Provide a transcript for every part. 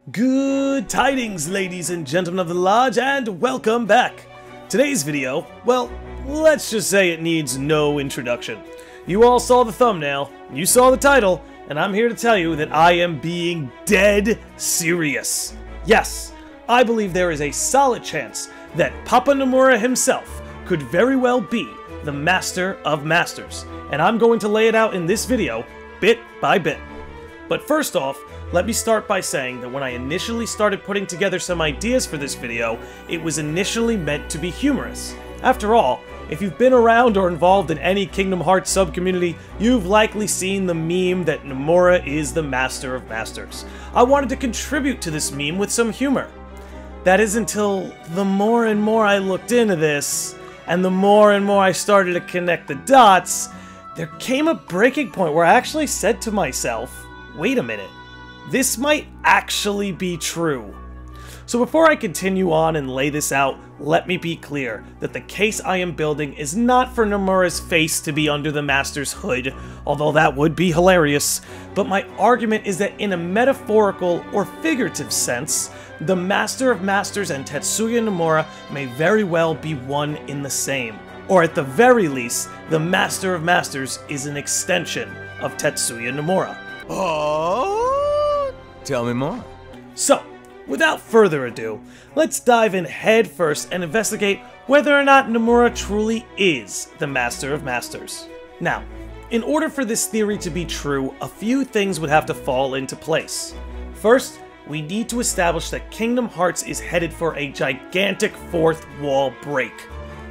Good tidings, ladies and gentlemen of the lodge, and welcome back. Today's video, well, let's just say it needs no introduction. You all saw the thumbnail, you saw the title, and I'm here to tell you that I am being dead serious. Yes, I believe there is a solid chance that Papa Nomura himself could very well be the Master of Masters, and I'm going to lay it out in this video, bit by bit. But first off, let me start by saying that when I initially started putting together some ideas for this video, it was initially meant to be humorous. After all, if you've been around or involved in any Kingdom Hearts sub-community, you've likely seen the meme that Nomura is the Master of Masters. I wanted to contribute to this meme with some humor. That is until the more and more I looked into this, and the more and more I started to connect the dots, there came a breaking point where I actually said to myself, wait a minute. This might actually be true. So before I continue on and lay this out, let me be clear that the case I am building is not for Nomura's face to be under the Master's hood, although that would be hilarious, but my argument is that in a metaphorical or figurative sense, the Master of Masters and Tetsuya Nomura may very well be one in the same. Or at the very least, the Master of Masters is an extension of Tetsuya Nomura. Oh? Tell me more. So, without further ado, let's dive in head first and investigate whether or not Nomura truly is the Master of Masters. Now, in order for this theory to be true, a few things would have to fall into place. First, we need to establish that Kingdom Hearts is headed for a gigantic fourth wall break.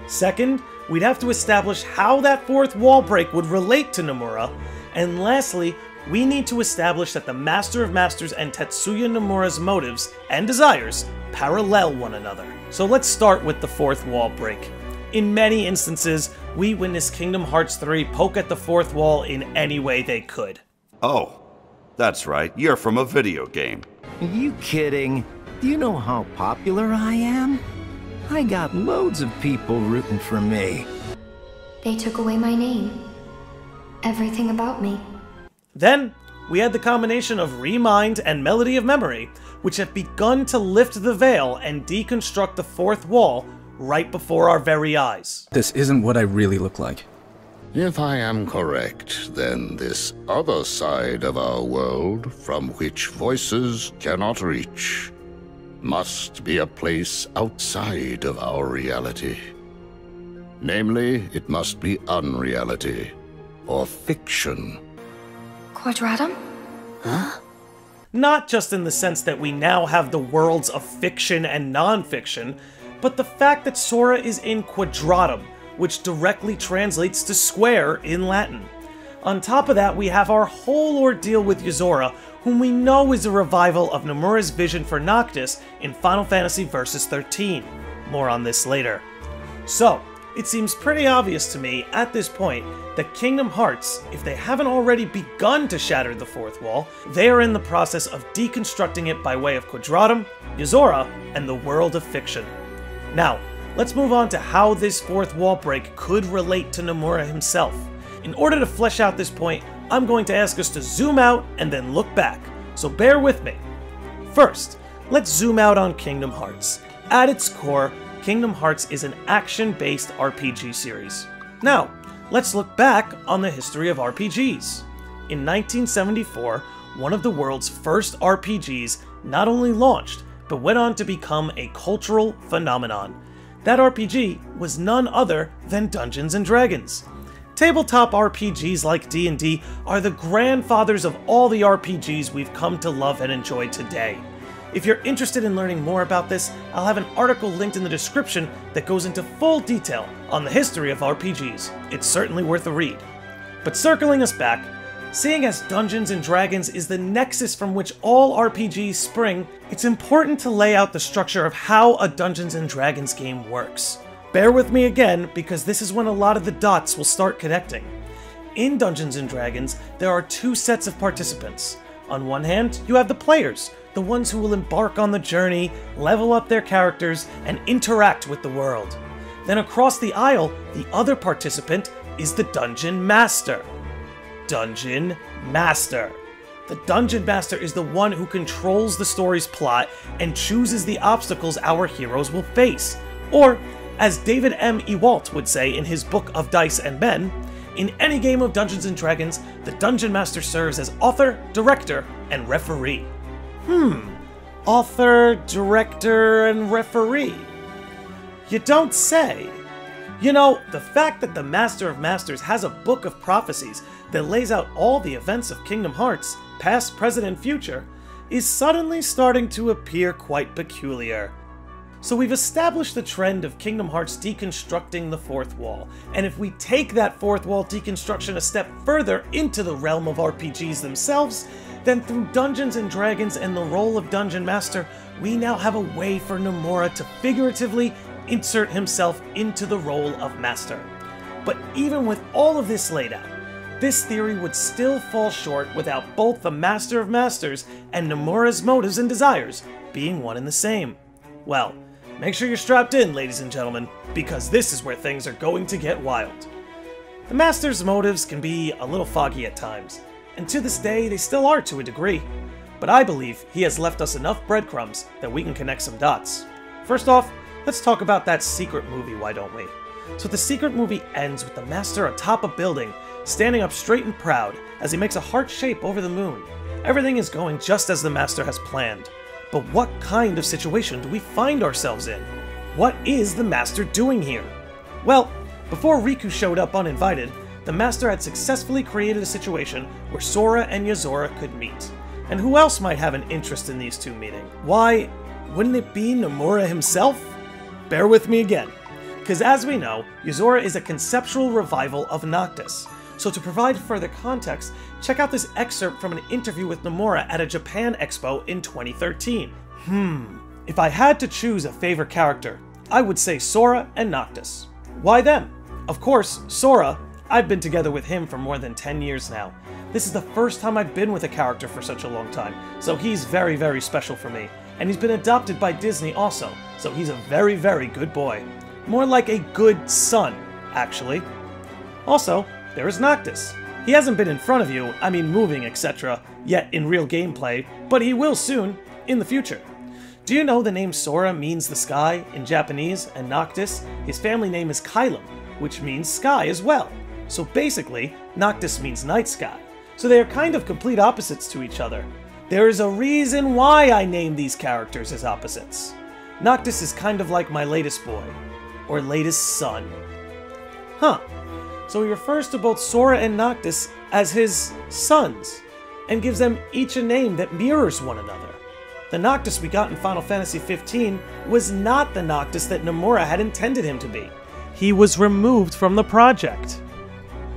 Second, we'd have to establish how that fourth wall break would relate to Nomura. And lastly, we need to establish that the Master of Masters and Tetsuya Nomura's motives and desires parallel one another. So let's start with the fourth wall break. In many instances, we witness Kingdom Hearts 3 poke at the fourth wall in any way they could. Oh, that's right, you're from a video game. Are you kidding? Do you know how popular I am? I got loads of people rooting for me. They took away my name. Everything about me. Then, we had the combination of Remind and Melody of Memory, which have begun to lift the veil and deconstruct the fourth wall right before our very eyes. This isn't what I really look like. If I am correct, then this other side of our world, from which voices cannot reach, must be a place outside of our reality. Namely, it must be unreality, or fiction. Quadratum? Huh? Not just in the sense that we now have the worlds of fiction and non-fiction, but the fact that Sora is in Quadratum, which directly translates to square in Latin. On top of that, we have our whole ordeal with Yozora, whom we know is a revival of Nomura's vision for Noctis in Final Fantasy Versus 13. More on this later. So, it seems pretty obvious to me at this point that Kingdom Hearts, if they haven't already begun to shatter the fourth wall, they are in the process of deconstructing it by way of Quadratum, Yozora, and the world of fiction. Now, let's move on to how this fourth wall break could relate to Nomura himself. In order to flesh out this point, I'm going to ask us to zoom out and then look back, so bear with me. First, let's zoom out on Kingdom Hearts. At its core, Kingdom Hearts is an action-based RPG series. Now, let's look back on the history of RPGs. In 1974, one of the world's first RPGs not only launched, but went on to become a cultural phenomenon. That RPG was none other than Dungeons & Dragons. Tabletop RPGs like D&D are the grandfathers of all the RPGs we've come to love and enjoy today. If you're interested in learning more about this, I'll have an article linked in the description that goes into full detail on the history of RPGs. It's certainly worth a read. But circling us back, seeing as Dungeons & Dragons is the nexus from which all RPGs spring, it's important to lay out the structure of how a Dungeons & Dragons game works. Bear with me again, because this is when a lot of the dots will start connecting. In Dungeons & Dragons, there are two sets of participants. On one hand, you have the players, the ones who will embark on the journey, level up their characters, and interact with the world. Then across the aisle, the other participant is the Dungeon Master. Dungeon Master. the Dungeon Master is the one who controls the story's plot and chooses the obstacles our heroes will face. Or, as David M. Ewalt would say in his book of Dice and Men, in any game of Dungeons & Dragons, the Dungeon Master serves as author, director, and referee. Author, director, and referee? You don't say. You know, the fact that the Master of Masters has a book of prophecies that lays out all the events of Kingdom Hearts, past, present, and future, is suddenly starting to appear quite peculiar. So we've established the trend of Kingdom Hearts deconstructing the fourth wall, and if we take that fourth wall deconstruction a step further into the realm of RPGs themselves, then through Dungeons & Dragons and the role of Dungeon Master, we now have a way for Nomura to figuratively insert himself into the role of Master. But even with all of this laid out, this theory would still fall short without both the Master of Masters and Nomura's motives and desires being one and the same. Well, make sure you're strapped in, ladies and gentlemen, because this is where things are going to get wild. The Master's motives can be a little foggy at times, and to this day they still are to a degree, but I believe he has left us enough breadcrumbs that we can connect some dots. First off, let's talk about that secret movie, why don't we? So the secret movie ends with the Master atop a building, standing up straight and proud as he makes a heart shape over the moon. Everything is going just as the Master has planned. But what kind of situation do we find ourselves in? What is the Master doing here? Well, before Riku showed up uninvited, the Master had successfully created a situation where Sora and Yozora could meet. And who else might have an interest in these two meeting? Why, wouldn't it be Nomura himself? Bear with me again, because as we know, Yozora is a conceptual revival of Noctis. So to provide further context, check out this excerpt from an interview with Nomura at a Japan Expo in 2013. If I had to choose a favorite character, I would say Sora and Noctis. Why them? Of course, Sora, I've been together with him for more than 10 years now. This is the first time I've been with a character for such a long time, so he's very, very special for me. And he's been adopted by Disney also, so he's a very, very good boy. More like a good son, actually. Also, there is Noctis. He hasn't been in front of you, I mean moving, etc., yet in real gameplay, but he will soon, in the future. Do you know the name Sora means the sky in Japanese, and Noctis, his family name is Kylum, which means sky as well. So basically, Noctis means night sky. So they are kind of complete opposites to each other. There is a reason why I named these characters as opposites. Noctis is kind of like my latest boy, or latest son. So he refers to both Sora and Noctis as his sons, and gives them each a name that mirrors one another. The Noctis we got in Final Fantasy XV was not the Noctis that Nomura had intended him to be. He was removed from the project.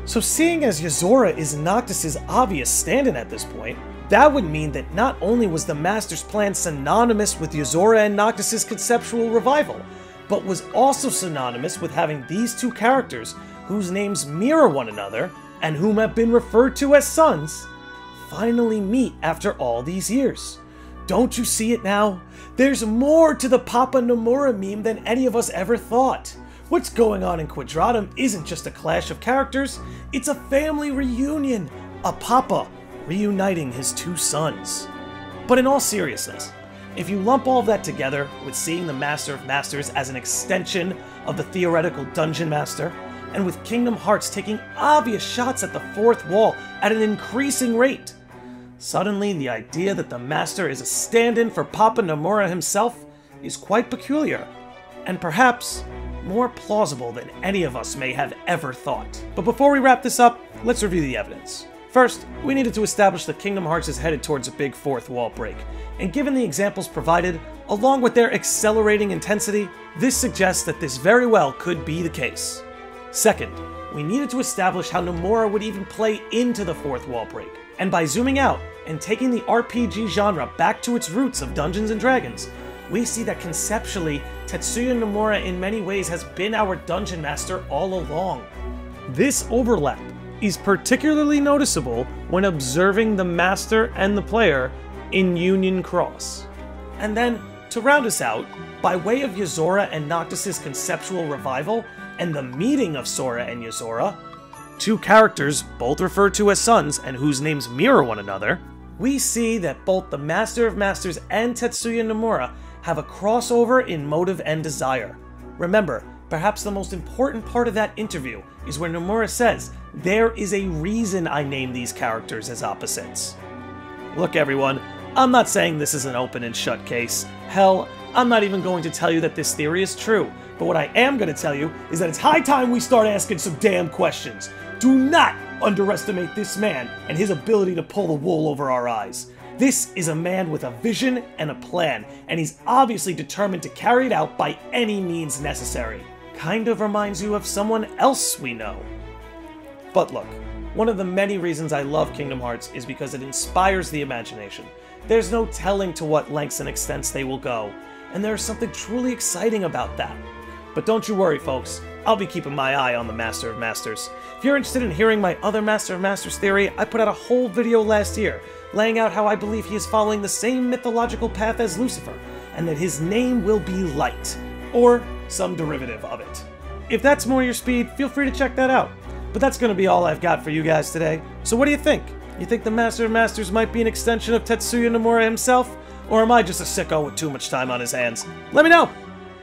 So seeing as Yozora is Noctis' obvious stand-in at this point, that would mean that not only was the Master's plan synonymous with Yozora and Noctis' conceptual revival, but was also synonymous with having these two characters whose names mirror one another, and whom have been referred to as sons, finally meet after all these years. Don't you see it now? There's more to the Papa Nomura meme than any of us ever thought. What's going on in Quadratum isn't just a clash of characters, it's a family reunion, a Papa reuniting his two sons. But in all seriousness, if you lump all of that together with seeing the Master of Masters as an extension of the theoretical Dungeon Master, and with Kingdom Hearts taking obvious shots at the fourth wall at an increasing rate, suddenly the idea that the Master is a stand-in for Papa Nomura himself is quite peculiar, and perhaps more plausible than any of us may have ever thought. But before we wrap this up, let's review the evidence. First, we needed to establish that Kingdom Hearts is headed towards a big fourth wall break, and given the examples provided, along with their accelerating intensity, this suggests that this very well could be the case. Second, we needed to establish how Nomura would even play into the fourth wall break, and by zooming out and taking the RPG genre back to its roots of Dungeons & Dragons, we see that conceptually, Tetsuya Nomura in many ways has been our Dungeon Master all along. This overlap is particularly noticeable when observing the Master and the player in Union Cross. And then, to round us out, by way of Yozora and Noctis' conceptual revival, and the meeting of Sora and Yozora, two characters both referred to as sons and whose names mirror one another, we see that both the Master of Masters and Tetsuya Nomura have a crossover in motive and desire. Remember, perhaps the most important part of that interview is where Nomura says, "There is a reason I name these characters as opposites." Look everyone, I'm not saying this is an open and shut case. Hell, I'm not even going to tell you that this theory is true, but what I am going to tell you is that it's high time we start asking some damn questions. Do not underestimate this man and his ability to pull the wool over our eyes. This is a man with a vision and a plan, and he's obviously determined to carry it out by any means necessary. Kind of reminds you of someone else we know. But look, one of the many reasons I love Kingdom Hearts is because it inspires the imagination. There's no telling to what lengths and extents they will go, and there's something truly exciting about that. But don't you worry, folks. I'll be keeping my eye on the Master of Masters. If you're interested in hearing my other Master of Masters theory, I put out a whole video last year, laying out how I believe he is following the same mythological path as Lucifer, and that his name will be Light, or some derivative of it. If that's more your speed, feel free to check that out. But that's going to be all I've got for you guys today. So what do you think? You think the Master of Masters might be an extension of Tetsuya Nomura himself? Or am I just a sicko with too much time on his hands? Let me know!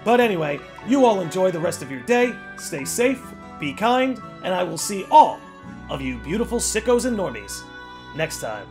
But anyway, you all enjoy the rest of your day, stay safe, be kind, and I will see all of you beautiful sickos and normies next time.